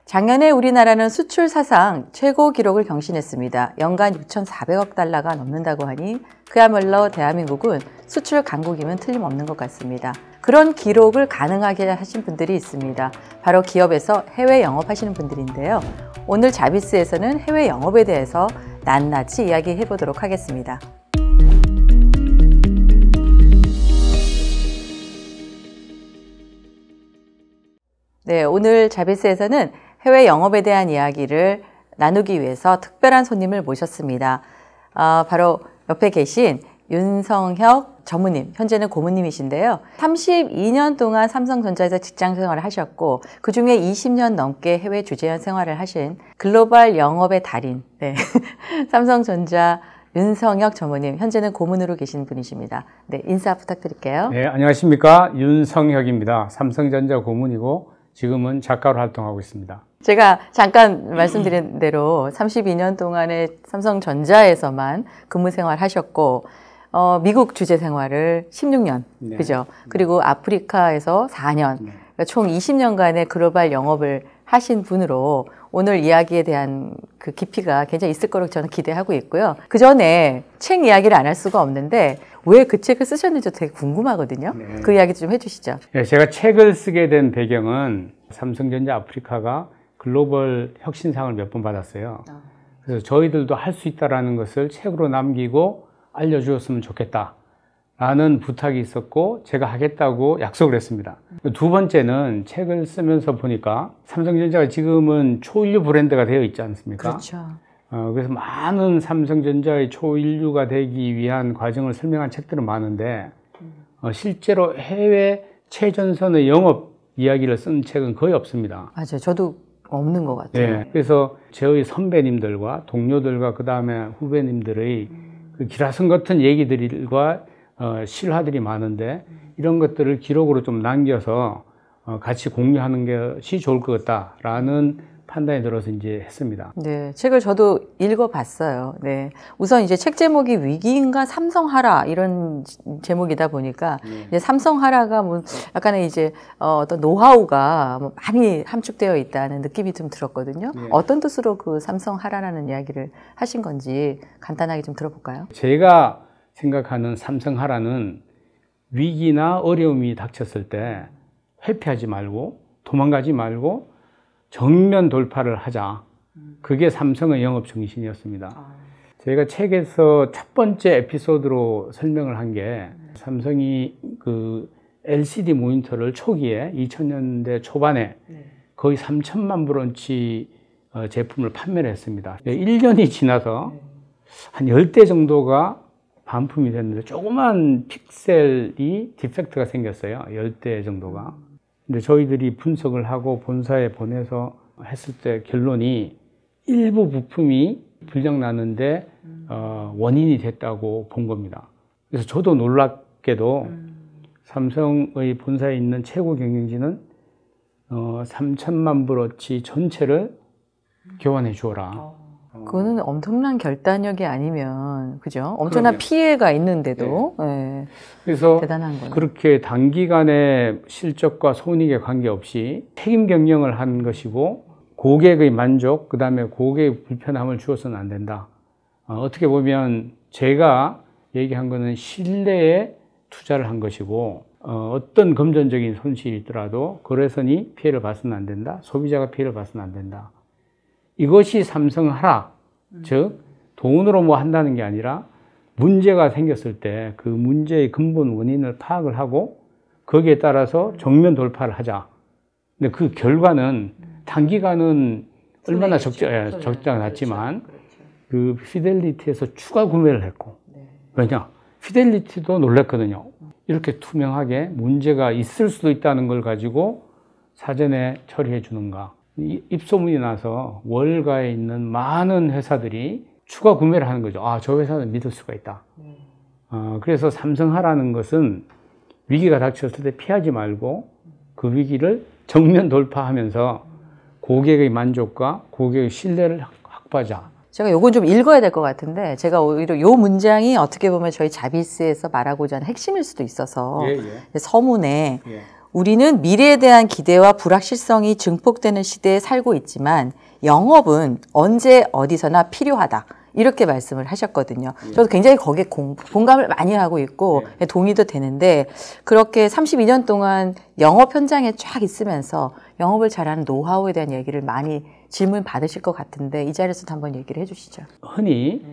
작년에 우리나라는 수출 사상 최고 기록을 경신했습니다. 연간 6,400억 달러가 넘는다고 하니 그야말로 대한민국은 수출 강국이면 틀림없는 것 같습니다. 그런 기록을 가능하게 하신 분들이 있습니다. 바로 기업에서 해외 영업하시는 분들인데요. 오늘 자비스에서는 해외 영업에 대해서 낱낱이 이야기해 보도록 하겠습니다. 네, 오늘 자비스에서는 해외 영업에 대한 이야기를 나누기 위해서 특별한 손님을 모셨습니다. 바로 옆에 계신 윤성혁 전무님, 현재는 고모님이신데요. 32년 동안 삼성전자에서 직장 생활을 하셨고 그중에 20년 넘게 해외 주재원 생활을 하신 글로벌 영업의 달인, 네. 삼성전자 윤성혁 전무님, 현재는 고문으로 계신 분이십니다. 네, 인사 부탁드릴게요. 네, 안녕하십니까. 윤성혁입니다. 삼성전자 고문이고 지금은 작가로 활동하고 있습니다. 제가 잠깐 말씀드린 대로 32년 동안의 삼성전자에서만 근무 생활 하셨고 미국 주재 생활을 16년, 네. 그죠? 그리고 아프리카에서 4년, 네. 그러니까 총 20년간의 글로벌 영업을 하신 분으로 오늘 이야기에 대한 그 깊이가 굉장히 있을 거라고 저는 기대하고 있고요. 그 전에 책 이야기를 안 할 수가 없는데 왜 그 책을 쓰셨는지 되게 궁금하거든요. 네. 그 이야기 좀 해주시죠. 네, 제가 책을 쓰게 된 배경은 삼성전자 아프리카가 글로벌 혁신상을 몇 번 받았어요. 그래서 저희들도 할 수 있다는 것을 책으로 남기고 알려주었으면 좋겠다라는 부탁이 있었고 제가 하겠다고 약속을 했습니다. 두 번째는 책을 쓰면서 보니까 삼성전자가 지금은 초일류 브랜드가 되어 있지 않습니까? 그렇죠. 그래서 많은 삼성전자의 초일류가 되기 위한 과정을 설명한 책들은 많은데 실제로 해외 최전선의 영업 이야기를 쓴 책은 거의 없습니다. 맞아요. 저도 없는 것 같아요. 네, 그래서 저희 선배님들과 동료들과 그 다음에 후배님들의 그 기라성 같은 얘기들과 실화들이 많은데 이런 것들을 기록으로 좀 남겨서 같이 공유하는 것이 좋을 것 같다라는 판단이 들어서 이제 했습니다. 네, 책을 저도 읽어봤어요. 네, 우선 이제 책 제목이 위기인가 삼성하라 이런 제목이다 보니까 이제 삼성하라가 뭐 약간의 이제 어떤 노하우가 뭐 많이 함축되어 있다는 느낌이 좀 들었거든요. 네. 어떤 뜻으로 그 삼성하라라는 이야기를 하신 건지 간단하게 좀 들어볼까요? 제가 생각하는 삼성하라는 위기나 어려움이 닥쳤을 때 회피하지 말고 도망가지 말고 정면 돌파를 하자. 그게 삼성의 영업 정신이었습니다. 제가 책에서 첫 번째 에피소드로 설명을 한 게 삼성이 그 LCD 모니터를 초기에 2000년대 초반에 거의 3천만 불원치 제품을 판매를 했습니다. 1년이 지나서 한 10대 정도가 반품이 됐는데 조그만 픽셀이 디펙트가 생겼어요. 10대 정도가. 근데 저희들이 분석을 하고 본사에 보내서 했을 때 결론이 일부 부품이 불량나는데 원인이 됐다고 본 겁니다. 그래서 저도 놀랍게도 삼성의 본사에 있는 최고 경영진은 3천만 불어치 전체를 교환해 주어라. 그거는 엄청난 결단력이 아니면, 그죠? 엄청난 피해가 있는데도, 네. 네. 그래서 대단한 거네. 그렇게 단기간에 실적과 손익에 관계없이 책임 경영을 한 것이고, 고객의 만족, 그 다음에 고객의 불편함을 주어서는 안 된다. 어떻게 보면 제가 얘기한 거는 신뢰에 투자를 한 것이고, 어떤 금전적인 손실이 있더라도 거래선이 피해를 봐서는 안 된다. 소비자가 피해를 봐서는 안 된다. 이것이 삼성하라, 즉 돈으로 뭐 한다는 게 아니라 문제가 생겼을 때 그 문제의 근본 원인을 파악을 하고 거기에 따라서 정면 돌파를 하자. 근데 그 결과는 단기간은 얼마나 적자가 났지만 그 피델리티에서 추가 구매를 했고, 왜냐? 피델리티도 놀랐거든요. 이렇게 투명하게 문제가 있을 수도 있다는 걸 가지고 사전에 처리해 주는가. 입소문이 나서 월가에 있는 많은 회사들이 추가 구매를 하는 거죠. 아, 저 회사는 믿을 수가 있다. 그래서 삼성하라는 것은 위기가 닥쳤을 때 피하지 말고 그 위기를 정면 돌파하면서 고객의 만족과 고객의 신뢰를 확보하자. 제가 요건 좀 읽어야 될 것 같은데 제가 오히려 요 문장이 어떻게 보면 저희 자비스에서 말하고자 하는 핵심일 수도 있어서 서문에 우리는 미래에 대한 기대와 불확실성이 증폭되는 시대에 살고 있지만 영업은 언제 어디서나 필요하다. 이렇게 말씀을 하셨거든요. 저도 굉장히 거기에 공감을 많이 하고 있고 동의도 되는데 그렇게 32년 동안 영업 현장에 쫙 있으면서 영업을 잘하는 노하우에 대한 얘기를 많이 질문 받으실 것 같은데 이 자리에서도 한번 얘기를 해주시죠. 흔히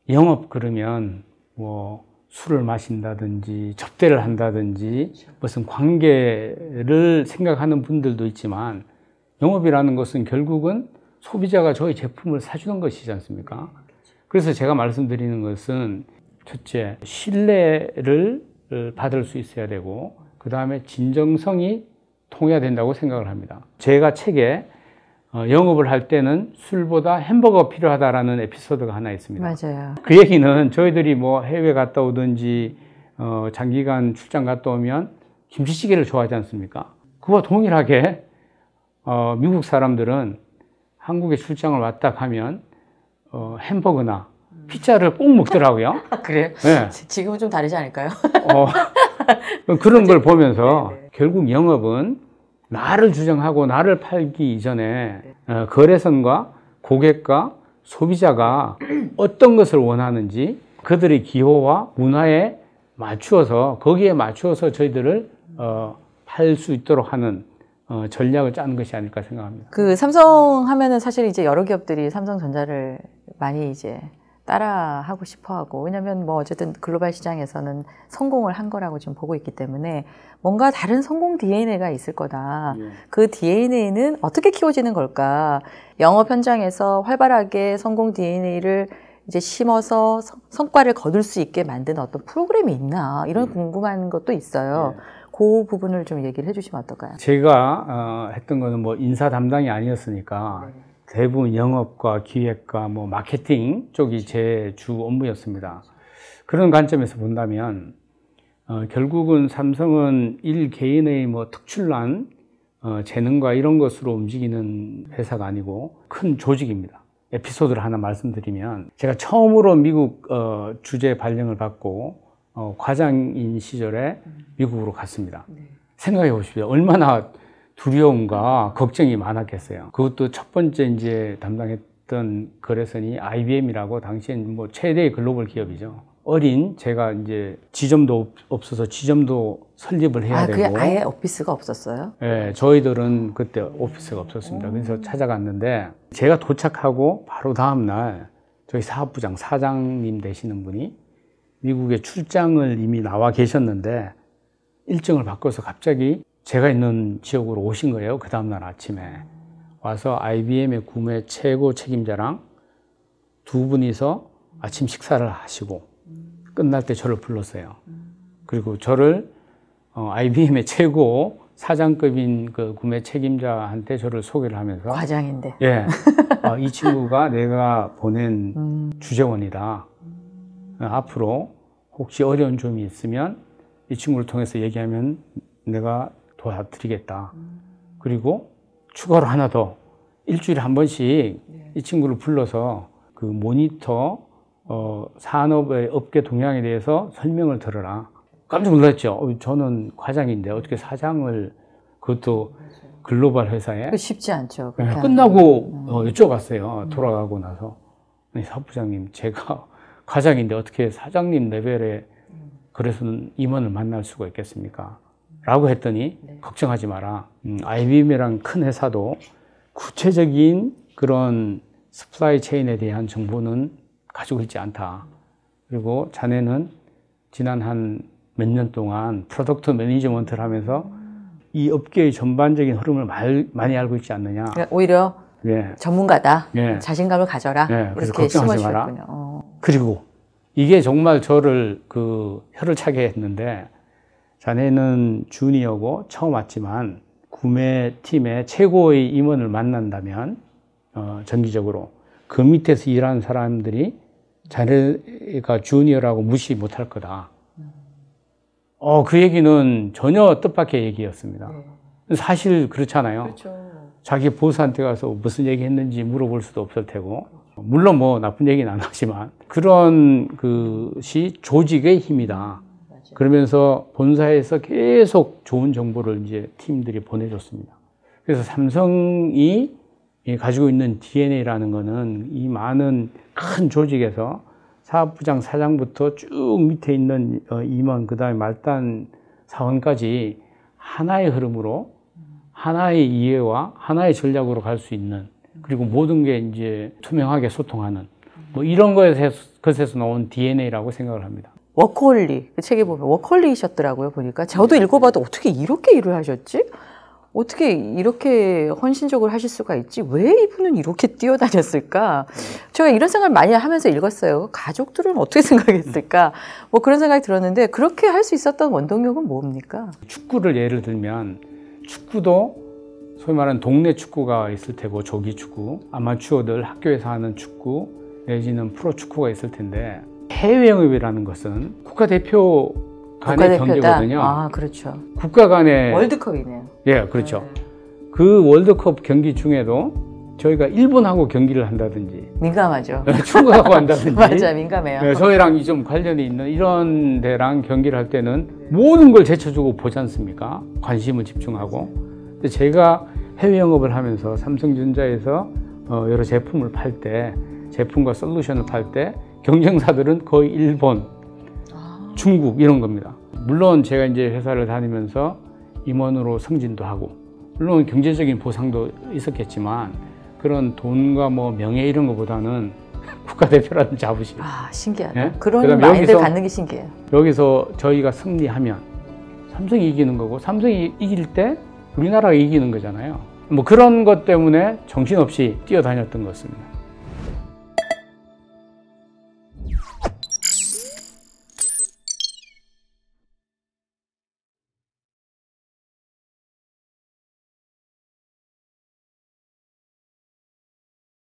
영업 그러면 뭐 술을 마신다든지 접대를 한다든지 무슨 관계를 생각하는 분들도 있지만 영업이라는 것은 결국은 소비자가 저희 제품을 사주는 것이지 않습니까? 그래서 제가 말씀드리는 것은 첫째, 신뢰를 받을 수 있어야 되고 그 다음에 진정성이 통해야 된다고 생각을 합니다. 제가 책에 영업을 할 때는 술보다 햄버거가 필요하다라는 에피소드가 하나 있습니다. 맞아요. 그 얘기는 저희들이 뭐 해외 갔다 오든지 장기간 출장 갔다 오면 김치찌개를 좋아하지 않습니까? 그와 동일하게 미국 사람들은 한국에 출장을 왔다 가면 햄버거나 피자를 꼭 먹더라고요. 그래요? 네. 지금은 좀 다르지 않을까요? 그런 걸 보면서 결국 영업은 나를 주장하고 나를 팔기 이전에 거래선과 고객과 소비자가 어떤 것을 원하는지 그들의 기호와 문화에 맞추어서 거기에 맞추어서 저희들을 팔 수 있도록 하는 전략을 짜는 것이 아닐까 생각합니다. 그 삼성 하면은 사실 이제 여러 기업들이 삼성전자를 많이 이제 따라하고 싶어 하고, 왜냐면 뭐 어쨌든 글로벌 시장에서는 성공을 한 거라고 지금 보고 있기 때문에 뭔가 다른 성공 DNA가 있을 거다. 그 DNA는 어떻게 키워지는 걸까? 영업 현장에서 활발하게 성공 DNA를 이제 심어서 성과를 거둘 수 있게 만드는 어떤 프로그램이 있나? 이런 궁금한 것도 있어요. 그 부분을 좀 얘기를 해주시면 어떨까요? 제가 했던 거는 뭐 인사 담당이 아니었으니까 대부분 영업과 기획과 뭐 마케팅 쪽이 제 주 업무였습니다. 그런 관점에서 본다면 결국은 삼성은 일 개인의 뭐 특출난 재능과 이런 것으로 움직이는 회사가 아니고 큰 조직입니다. 에피소드를 하나 말씀드리면 제가 처음으로 미국 주재 발령을 받고 과장인 시절에 미국으로 갔습니다. 생각해 보십시오. 얼마나 두려움과 걱정이 많았겠어요. 그것도 첫 번째 이제 담당했던 거래선이 IBM이라고 당시엔 뭐 최대의 글로벌 기업이죠. 어린 제가 이제 지점도 없어서 지점도 설립을 해야 되고. 그게 아예 오피스가 없었어요? 네, 저희들은 그때 오피스가 없었습니다. 그래서 찾아갔는데 제가 도착하고 바로 다음 날 저희 사업부장 사장님 되시는 분이 미국에 출장을 이미 나와 계셨는데 일정을 바꿔서 갑자기 제가 있는 지역으로 오신 거예요. 그 다음날 아침에 와서 IBM의 구매 최고 책임자랑 두 분이서 아침 식사를 하시고 끝날 때 저를 불렀어요. 그리고 저를 IBM의 최고 사장급인 그 구매 책임자한테 저를 소개를 하면서 과장인데. 예, 이 친구가 내가 보낸 주재원이다. 앞으로 혹시 어려운 점이 있으면 이 친구를 통해서 얘기하면 내가 도와드리겠다. 그리고 추가로 하나 더 일주일에 한 번씩 이 친구를 불러서 그 모니터 산업의 업계 동향에 대해서 설명을 들어라. 깜짝 놀랐죠. 저는 과장인데 어떻게 사장을, 그것도 글로벌 회사에. 쉽지 않죠. 끝나고 여쭤봤어요. 돌아가고 나서. 아니, 사부장님, 제가 과장인데 어떻게 사장님 레벨에 그래서는 임원을 만날 수가 있겠습니까? 라고 했더니 걱정하지 마라. IBM이란 큰 회사도 구체적인 그런 서플라이 체인에 대한 정보는 가지고 있지 않다. 그리고 자네는 지난 한 몇 년 동안 프로덕트 매니지먼트를 하면서 이 업계의 전반적인 흐름을 많이 알고 있지 않느냐. 그러니까 오히려 전문가다. 자신감을 가져라. 그래서 이렇게 걱정하지 마라. 그리고 이게 정말 저를 혀를 차게 했는데, 자네는 주니어고 처음 왔지만 구매팀의 최고의 임원을 만난다면 정기적으로 그 밑에서 일하는 사람들이 자네가 주니어라고 무시 못할 거다. 그 얘기는 전혀 뜻밖의 얘기였습니다. 사실 그렇잖아요. 그렇죠. 자기 보스한테 가서 무슨 얘기 했는지 물어볼 수도 없을 테고, 물론 뭐 나쁜 얘기는 안 하지만 그런 것이 조직의 힘이다. 그러면서 본사에서 계속 좋은 정보를 이제 팀들이 보내줬습니다. 그래서 삼성이 가지고 있는 DNA라는 거는 이 많은 큰 조직에서 사업부장, 사장부터 쭉 밑에 있는 임원, 그 다음에 말단 사원까지 하나의 흐름으로, 하나의 이해와 하나의 전략으로 갈 수 있는, 그리고 모든 게 이제 투명하게 소통하는, 뭐 이런 것에서 나온 DNA라고 생각을 합니다. 워커홀릭, 그 책에 보면 워커홀릭이셨더라고요, 보니까. 저도 읽어봐도 어떻게 이렇게 일을 하셨지? 어떻게 이렇게 헌신적으로 하실 수가 있지? 왜 이분은 이렇게 뛰어다녔을까? 제가 이런 생각을 많이 하면서 읽었어요. 가족들은 어떻게 생각했을까? 뭐 그런 생각이 들었는데, 그렇게 할 수 있었던 원동력은 뭡니까? 축구를 예를 들면, 축구도 소위 말하는 동네 축구가 있을 테고, 조기 축구, 아마추어들 학교에서 하는 축구, 내지는 프로 축구가 있을 텐데, 해외 영입이라는 것은 국가대표 간의 경기거든요. 아, 그렇죠. 국가 간의 월드컵이네요. 예, 그렇죠. 그 월드컵 경기 중에도 저희가 일본하고 경기를 한다든지 민감하죠. 축구하고 한다든지 맞아, 민감해요. 네, 저희랑 좀 관련이 있는 이런 데랑 경기를 할 때는 모든 걸 제쳐주고 보지 않습니까? 관심을 집중하고. 근데 제가 해외 영업을 하면서 삼성전자에서 여러 제품을 팔 때, 제품과 솔루션을 팔 때 경쟁사들은 거의 일본, 중국 이런 겁니다. 물론 제가 이제 회사를 다니면서 임원으로 승진도 하고, 물론 경제적인 보상도 있었겠지만 그런 돈과 뭐 명예 이런 것보다는 국가대표라는 자부심. 아, 신기하다. 예? 그런 마인드를 갖는 게 신기해요. 여기서 저희가 승리하면 삼성이 이기는 거고, 삼성이 이길 때 우리나라가 이기는 거잖아요. 뭐 그런 것 때문에 정신없이 뛰어다녔던 것 같습니다.